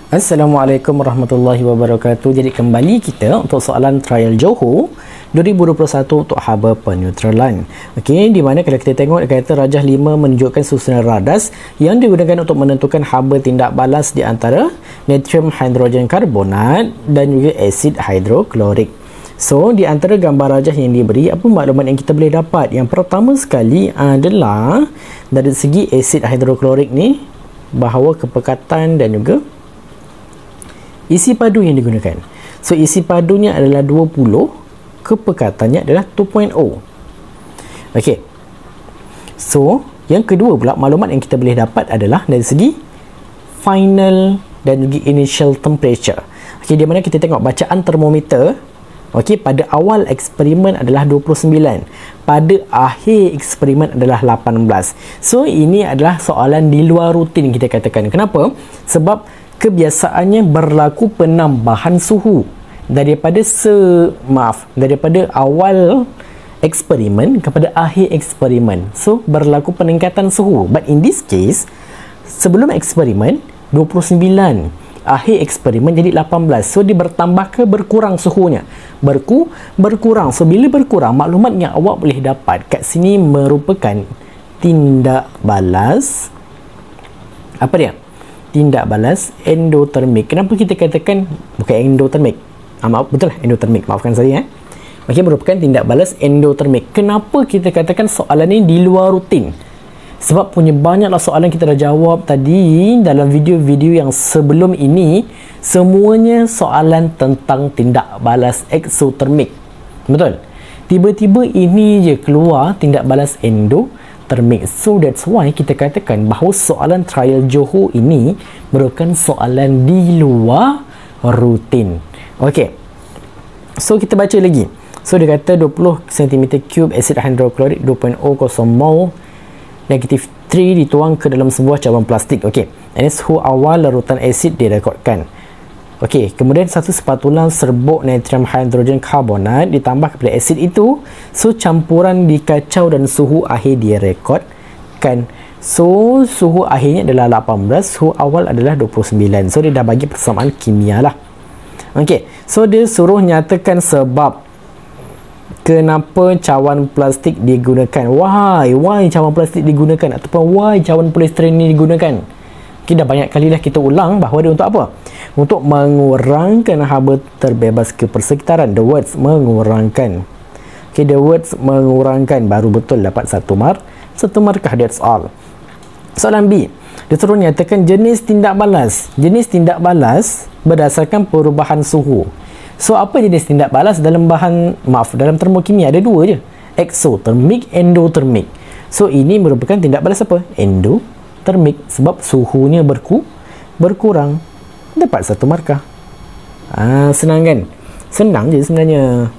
Assalamualaikum warahmatullahi wabarakatuh. Jadi kembali kita untuk soalan trial Johor 2021 untuk haba peneutralan. Okey, di mana kalau kita tengok dia kata rajah 5 menunjukkan susunan radas yang digunakan untuk menentukan haba tindak balas di antara natrium hidrogen karbonat dan juga asid hidroklorik. So, di antara gambar rajah yang diberi, apa maklumat yang kita boleh dapat? Yang pertama sekali adalah dari segi asid hidroklorik ni, bahawa kepekatan dan juga isi padu yang digunakan. So, isi padunya adalah 20, kepekatannya adalah 2.0. Okey. So, yang kedua pula, maklumat yang kita boleh dapat adalah dari segi final dan juga initial temperature. Okey, di mana kita tengok bacaan termometer, okey, pada awal eksperimen adalah 29. Pada akhir eksperimen adalah 18. So, ini adalah soalan di luar rutin kita katakan. Kenapa? Sebab kebiasaannya berlaku penambahan suhu daripada daripada awal eksperimen kepada akhir eksperimen. So, berlaku peningkatan suhu. But in this case, sebelum eksperimen 29, akhir eksperimen jadi 18. So, dia bertambah ke berkurang suhunya? Berkurang. So, bila berkurang, maklumat yang awak boleh dapat kat sini merupakan tindak balas. Apa dia? Tindak balas endotermik. Kenapa kita katakan bukan endotermik? Maaf, betul endotermik. Maafkan saya. Okey, merupakan tindak balas endotermik. Kenapa kita katakan soalan ini di luar rutin? Sebab punya banyaklah soalan kita dah jawab tadi dalam video-video yang sebelum ini, semuanya soalan tentang tindak balas eksotermik. Betul? Tiba-tiba ini je keluar tindak balas endotermik. So that's why kita katakan bahawa soalan trial Johor ini merupakan soalan di luar rutin. Okey. So kita baca lagi. So dia kata 20 cm3 asid hidroklorik 2.0 mol negatif 3 dituang ke dalam sebuah cawan plastik. Okey. Ini suhu awal larutan asid direkodkan. Okey, kemudian satu spatula serbuk natrium hidrogen karbonat ditambah kepada asid itu. So, campuran dikacau dan suhu akhir direkodkan. So, suhu akhirnya adalah 18, suhu awal adalah 29. So, dia dah bagi persamaan kimia lah. Okey, so dia suruh nyatakan sebab kenapa cawan plastik digunakan. Why cawan plastik digunakan? Ataupun why cawan polistiren ini digunakan? Okay, dah banyak kali dah kita ulang bahawa dia untuk apa? Untuk mengurangkan haba terbebas ke persekitaran. The words mengurangkan. Okay, the words mengurangkan baru betul dapat satu markah. That's all. Soalan B. Dia suruh nyatakan jenis tindak balas. Jenis tindak balas berdasarkan perubahan suhu. So, apa jenis tindak balas dalam dalam termokimia? Ada dua je. Exothermic, endotermic. So, ini merupakan tindak balas apa? Endotermic. Sebab suhunya berkurang. Dapat satu markah. Senang kan? Senang je sebenarnya.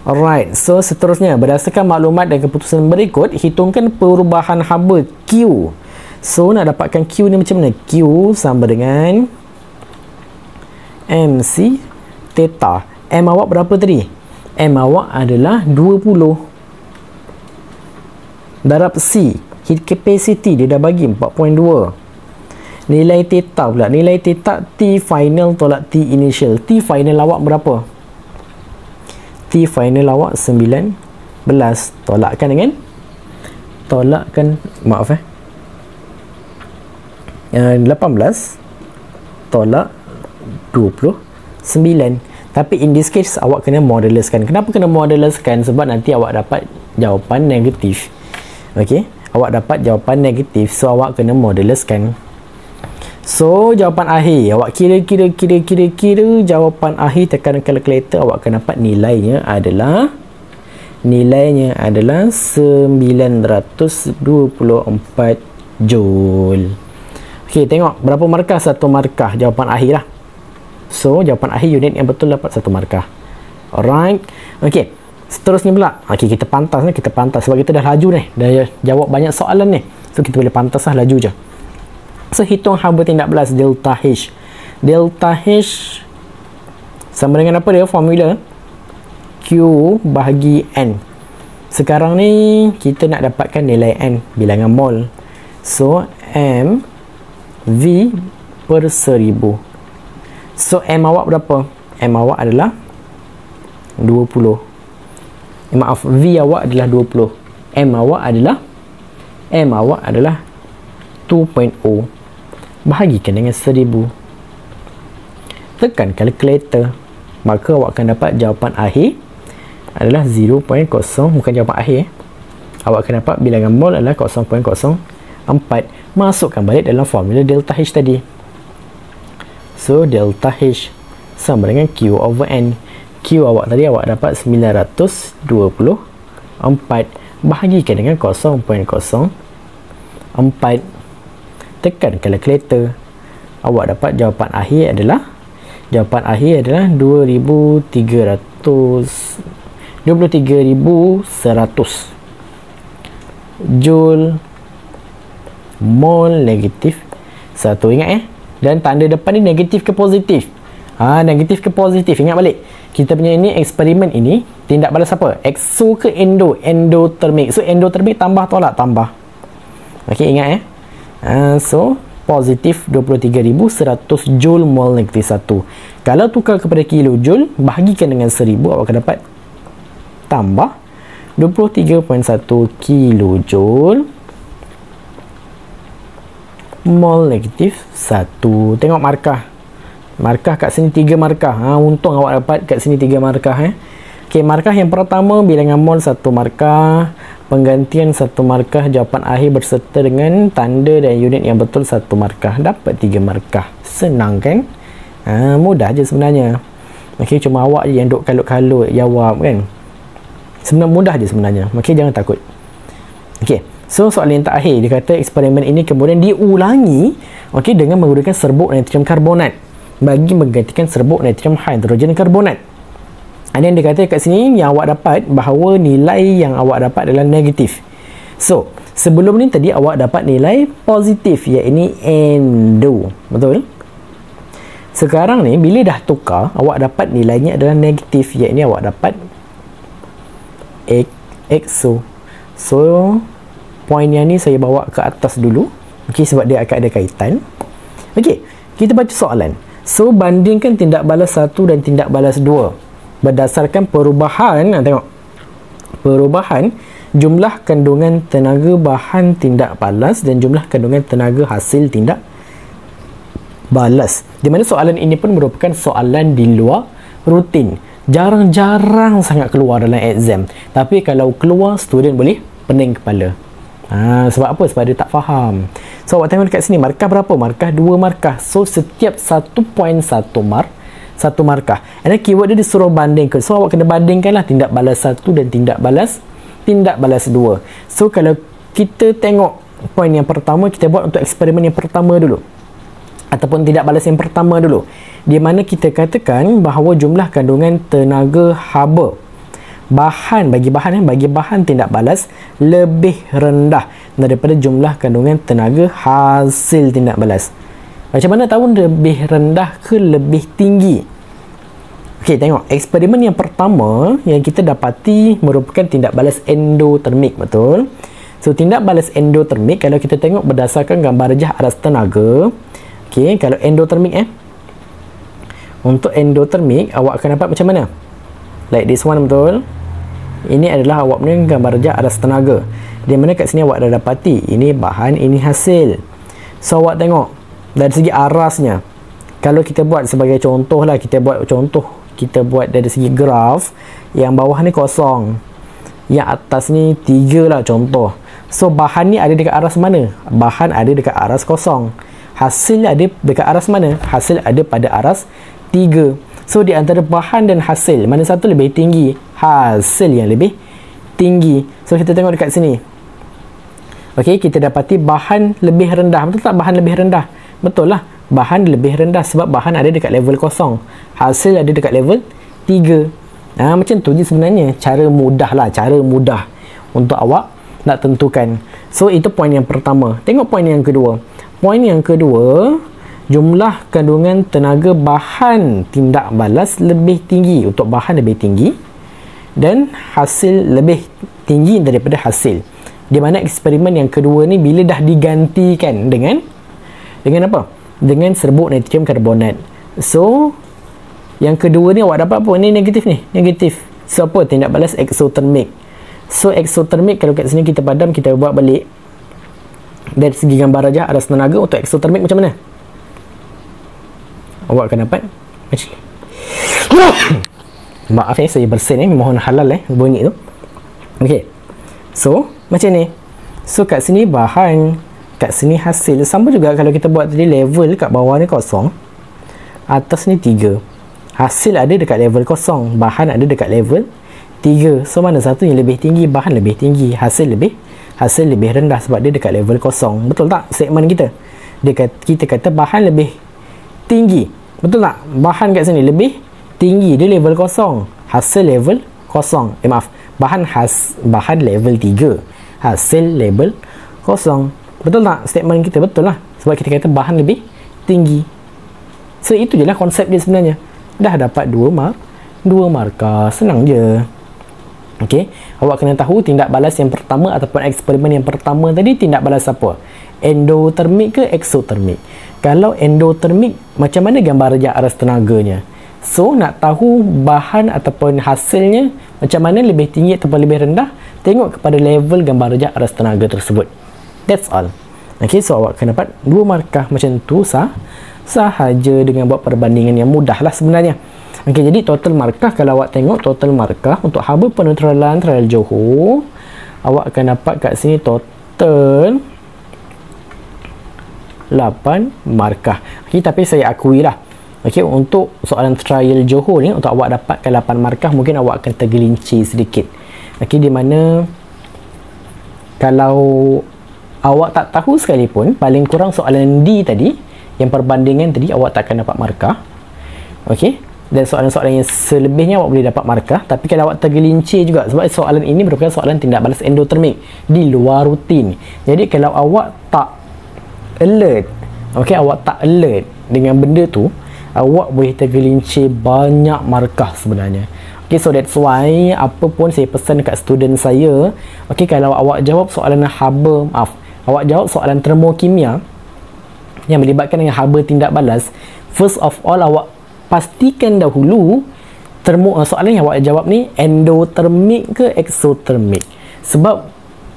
Alright, so seterusnya berdasarkan maklumat dan keputusan berikut, hitungkan perubahan haba Q. So nak dapatkan Q ni macam mana? Q sama dengan MC theta. M awak berapa tadi? M awak adalah 20 darab C. Heat capacity dia dah bagi 4.2. Nilai theta pula. Nilai theta T final tolak T initial. T final awak berapa? T final awak 19. Tolakkan 18 tolak 29. Tapi in this case awak kena moduluskan. Kenapa kena moduluskan? Sebab nanti awak dapat jawapan negatif. Okey, awak dapat jawapan negatif, so awak kena moduluskan. So, jawapan akhir, awak kira jawapan akhir, tekan kalkulator, awak akan dapat nilainya adalah 924 Joule. Okey, tengok berapa markah? Satu markah jawapan akhir lah. So, jawapan akhir unit yang betul dapat satu markah. Alright. Okey, seterusnya pula. Okey, kita pantas sebab kita dah laju ni, dah jawab banyak soalan ni. So, kita boleh pantas lah, laju je. So, hitung haba tindak balas delta H. Delta H sama dengan apa dia? Formula Q bahagi N. Sekarang ni kita nak dapatkan nilai N, bilangan mol. So, M V per 1000. So M awak berapa? M awak adalah 20. Maaf, V awak adalah 20. M awak adalah 2.0. Bahagikan dengan 1000. Tekan kalkulator, maka awak akan dapat jawapan akhir adalah 0.0, bukan jawapan akhir. Awak akan dapat bilangan mol adalah 0.04. Masukkan balik dalam formula delta H tadi. So delta H sama dengan Q over N. Q awak tadi awak dapat 924. Bahagikan dengan 0.04. Tekan kalkulator, awak dapat jawapan akhir adalah 23,100 Joule mol negatif 1. Ingat dan tanda depan ni negatif ke positif? Negatif ke positif. Ingat balik, kita punya ini eksperimen ini tindak balas apa? Exo ke endo? Endotermik. So endotermik tambah tolak tambah. Okey, ingat so positif 23,100 joule mol negatif 1. Kalau tukar kepada kilojoule, bahagikan dengan 1000, awak akan dapat tambah 23.1 kilojoule mol negatif 1. Tengok markah kat sini 3 markah. Untung awak dapat kat sini 3 markah. Okey, markah yang pertama bilangan mol 1 markah, penggantian 1 markah, jawapan akhir berserta dengan tanda dan unit yang betul 1 markah. Dapat 3 markah. Senang kan? Mudah je sebenarnya. Okey, cuma awak je yang duk kalut-kalut jawab kan. Sebenarnya mudah je sebenarnya. Okey, jangan takut. Okey, so soalan yang terakhir, dia kata eksperimen ini kemudian diulangi dengan menggunakan serbuk natrium karbonat bagi menggantikan serbuk natrium hidrogen karbonat. Dan dia kata kat sini yang awak dapat bahawa nilai yang awak dapat adalah negatif. So sebelum ni tadi awak dapat nilai positif, iaitu endo, betul? Sekarang ni bila dah tukar, awak dapat nilainya adalah negatif, iaitu awak dapat exo. So poin yang ni saya bawa ke atas dulu, sebab dia akan ada kaitan. Kita baca soalan. So bandingkan tindak balas 1 dan tindak balas 2 berdasarkan perubahan. Tengok perubahan jumlah kandungan tenaga bahan tindak balas dan jumlah kandungan tenaga hasil tindak balas. Di mana soalan ini pun merupakan soalan di luar rutin, jarang-jarang sangat keluar dalam exam. Tapi kalau keluar, student boleh pening kepala. Sebab apa? Sebab dia tak faham. So awak tengok dekat sini, markah berapa? Markah 2 markah. So setiap 1.1 mark 1 markah. And then keyword dia disuruh bandingkan. So awak kena bandingkanlah tindak balas 1 dan tindak balas 2. So kalau kita tengok poin yang pertama, kita buat untuk eksperimen yang pertama dulu, ataupun tindak balas yang pertama dulu, di mana kita katakan bahawa jumlah kandungan tenaga haba bagi bahan tindak balas lebih rendah daripada jumlah kandungan tenaga hasil tindak balas. Macam mana tahu lebih rendah ke lebih tinggi? Okey, tengok eksperimen yang pertama yang kita dapati merupakan tindak balas endotermik, betul? So tindak balas endotermik, kalau kita tengok berdasarkan gambar rejah aras tenaga, kalau endotermik untuk endotermik awak akan dapat macam mana? Like this one, betul? Ini adalah awak punya gambar rejah aras tenaga, di mana kat sini awak dah dapati ini bahan, ini hasil. So awak tengok dari segi arasnya, kalau kita buat sebagai contoh lah, kita buat dari segi graf, yang bawah ni kosong, yang atas ni 3 lah contoh. So bahan ni ada dekat aras mana? Bahan ada dekat aras kosong. Hasil ada dekat aras mana? Hasil ada pada aras 3. So di antara bahan dan hasil, mana satu lebih tinggi? Hasil yang lebih tinggi. So kita tengok dekat sini. Kita dapati bahan lebih rendah. Betul tak bahan lebih rendah? Betul lah, bahan lebih rendah sebab bahan ada dekat level kosong, hasil ada dekat level 3. Macam tu je sebenarnya. Cara mudah untuk awak nak tentukan. So itu poin yang pertama. Tengok poin yang kedua. Poin yang kedua, jumlah kandungan tenaga bahan tindak balas lebih tinggi, untuk bahan lebih tinggi dan hasil lebih tinggi daripada hasil. Di mana eksperimen yang kedua ni bila dah digantikan dengan apa? Dengan serbuk natrium karbonat. So yang kedua ni awak dapat apa? Ni negatif ni, negatif. So apa? Tindak balas exothermic. So exothermic, kalau kat sini kita padam, kita buat balik dari segi gambar rajah aras tenaga untuk exothermic macam mana? Awak akan dapat macam ni. Maaf saya bersin mohon halal bunyi tu. Okey. So macam ni. So kat sini bahan, kat sini hasil. Sama juga kalau kita buat tadi, level kat bawah ni kosong, atas ni 3. Hasil ada dekat level kosong, bahan ada dekat level 3. So mana satu yang lebih tinggi? Bahan lebih tinggi, hasil lebih rendah sebab dia dekat level kosong. Betul tak segmen kita? Kita kata bahan lebih tinggi. Betul tak? Bahan kat sini lebih tinggi, dia level kosong, hasil level kosong. Bahan level 3, hasil level kosong. Betul tak statement kita? Betul lah, sebab kita kata bahan lebih tinggi. So itu je lah konsep dia sebenarnya. Dah dapat 2 markah, senang je. Okey, awak kena tahu tindak balas yang pertama ataupun eksperimen yang pertama tadi, tindak balas apa? Endotermik ke exothermic? Kalau endotermik, macam mana gambar rejak aras tenaganya? So nak tahu bahan ataupun hasilnya macam mana, lebih tinggi ataupun lebih rendah, tengok kepada level gambar rejak aras tenaga tersebut. That's all. Okey, so awak akan dapat 2 markah macam tu sahaja dengan buat perbandingan yang mudah lah sebenarnya. Okey, jadi total markah, kalau awak tengok total markah untuk haba peneutralan trial Johor, awak akan dapat kat sini total 8 markah. Okey, tapi saya akui lah, okey, untuk soalan trial Johor ni, untuk awak dapatkan 8 markah, mungkin awak akan tergelincir sedikit. Okey, di mana kalau awak tak tahu sekalipun, paling kurang soalan D tadi, yang perbandingan tadi, awak tak akan dapat markah. Okey, dan soalan-soalan yang selebihnya awak boleh dapat markah. Tapi kalau awak tergelincir juga, sebab soalan ini merupakan soalan tindak balas endotermik di luar rutin. Jadi kalau awak tak alert, okey, awak tak alert dengan benda tu, awak boleh tergelincir banyak markah sebenarnya. Okey, so that's why apa pun saya pesan dekat student saya, okey, kalau awak jawab soalan awak jawab soalan termokimia yang melibatkan dengan haba tindak balas, first of all awak pastikan dahulu soalan yang awak jawab ni endotermik ke exothermic. Sebab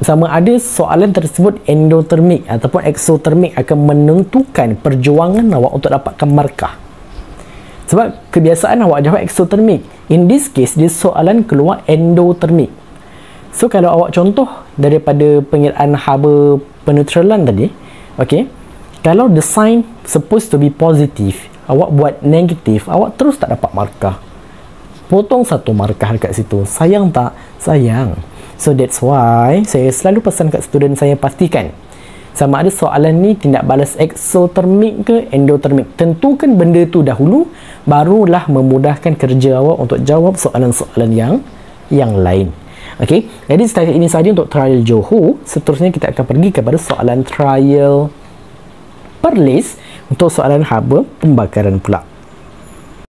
sama ada soalan tersebut endotermik ataupun exothermic akan menentukan perjuangan awak untuk dapatkan markah. Sebab kebiasaan awak jawab exothermic, in this case dia soalan keluar endotermik. So kalau awak contoh daripada pengiraan haba peneutralan tadi, okey, kalau the sign supposed to be positive, awak buat negatif, awak terus tak dapat markah. Potong 1 markah dekat situ. Sayang tak? Sayang. So that's why saya selalu pesan kat student saya, pastikan sama ada soalan ni tindak balas exothermic ke endotermik. Tentukan benda tu dahulu, barulah memudahkan kerja awak untuk jawab soalan-soalan yang lain. Okey, jadi setakat ini sahaja untuk trial Johor. Seterusnya kita akan pergi kepada soalan trial Perlis untuk soalan haba pembakaran pula.